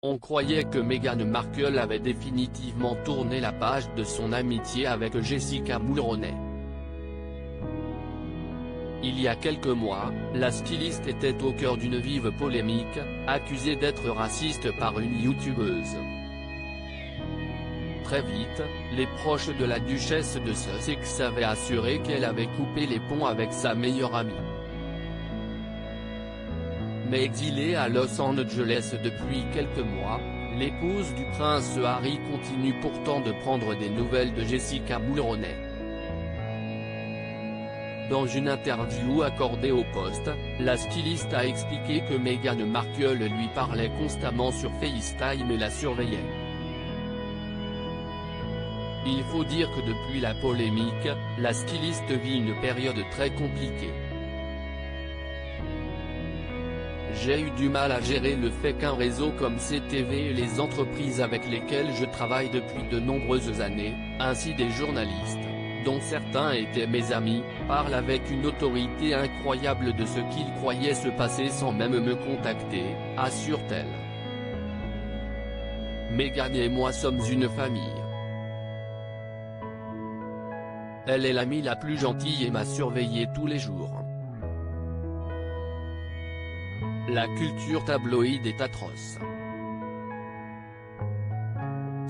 On croyait que Meghan Markle avait définitivement tourné la page de son amitié avec Jessica Mulroney. Il y a quelques mois, la styliste était au cœur d'une vive polémique, accusée d'être raciste par une youtubeuse. Très vite, les proches de la duchesse de Sussex avaient assuré qu'elle avait coupé les ponts avec sa meilleure amie. Mais exilée à Los Angeles depuis quelques mois, l'épouse du prince Harry continue pourtant de prendre des nouvelles de Jessica Mulroney. Dans une interview accordée au Post, la styliste a expliqué que Meghan Markle lui parlait constamment sur FaceTime et la surveillait. Il faut dire que depuis la polémique, la styliste vit une période très compliquée. J'ai eu du mal à gérer le fait qu'un réseau comme CTV et les entreprises avec lesquelles je travaille depuis de nombreuses années, ainsi des journalistes, dont certains étaient mes amis, parlent avec une autorité incroyable de ce qu'ils croyaient se passer sans même me contacter, assure-t-elle. Meghan et moi sommes une famille. Elle est l'amie la plus gentille et m'a surveillé tous les jours. La culture tabloïde est atroce.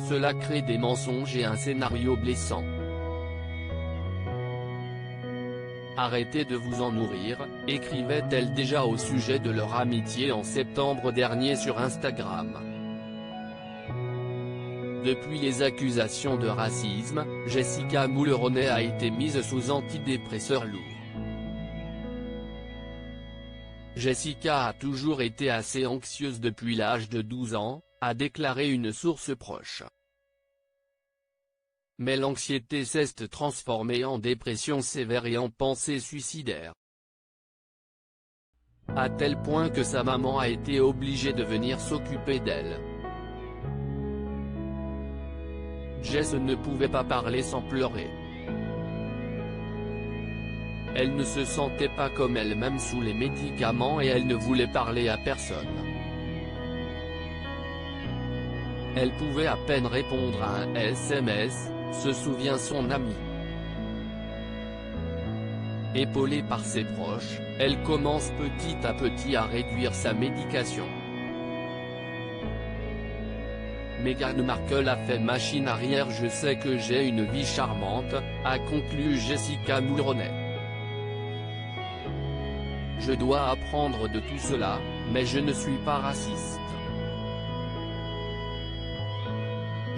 Cela crée des mensonges et un scénario blessant. Arrêtez de vous en nourrir, écrivait-elle déjà au sujet de leur amitié en septembre dernier sur Instagram. Depuis les accusations de racisme, Jessica Mulroney a été mise sous antidépresseurs lourds. Jessica a toujours été assez anxieuse depuis l'âge de 12 ans, a déclaré une source proche. Mais l'anxiété s'est transformée en dépression sévère et en pensée suicidaire. À tel point que sa maman a été obligée de venir s'occuper d'elle. Jess ne pouvait pas parler sans pleurer. Elle ne se sentait pas comme elle-même sous les médicaments et elle ne voulait parler à personne. Elle pouvait à peine répondre à un SMS, se souvient son amie. Épaulée par ses proches, elle commence petit à petit à réduire sa médication. Meghan Markle a fait machine arrière. Je sais que j'ai une vie charmante, a conclu Jessica Mulroney. Je dois apprendre de tout cela, mais je ne suis pas raciste.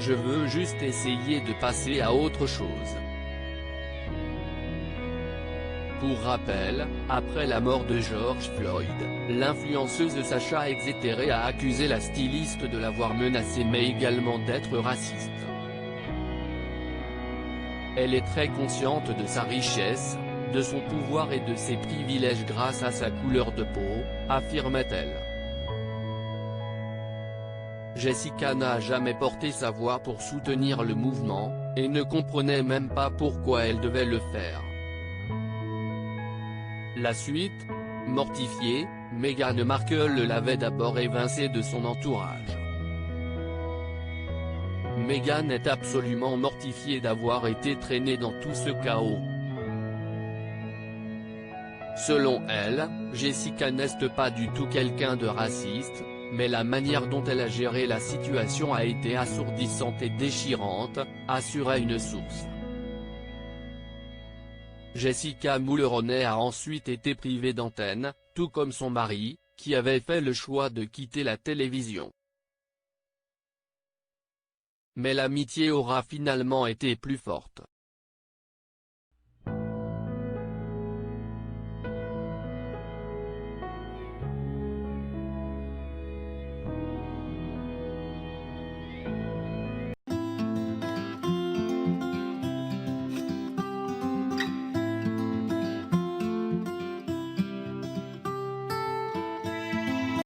Je veux juste essayer de passer à autre chose. Pour rappel, après la mort de George Floyd, l'influenceuse Sacha Exeter a accusé la styliste de l'avoir menacée mais également d'être raciste. Elle est très consciente de sa richesse, de son pouvoir et de ses privilèges grâce à sa couleur de peau, affirmait-elle. Jessica n'a jamais porté sa voix pour soutenir le mouvement, et ne comprenait même pas pourquoi elle devait le faire. La suite, mortifiée, Meghan Markle l'avait d'abord évincée de son entourage. Meghan est absolument mortifiée d'avoir été traînée dans tout ce chaos. Selon elle, Jessica n'est pas du tout quelqu'un de raciste, mais la manière dont elle a géré la situation a été assourdissante et déchirante, assurait une source. Jessica Mulroney a ensuite été privée d'antenne, tout comme son mari, qui avait fait le choix de quitter la télévision. Mais l'amitié aura finalement été plus forte.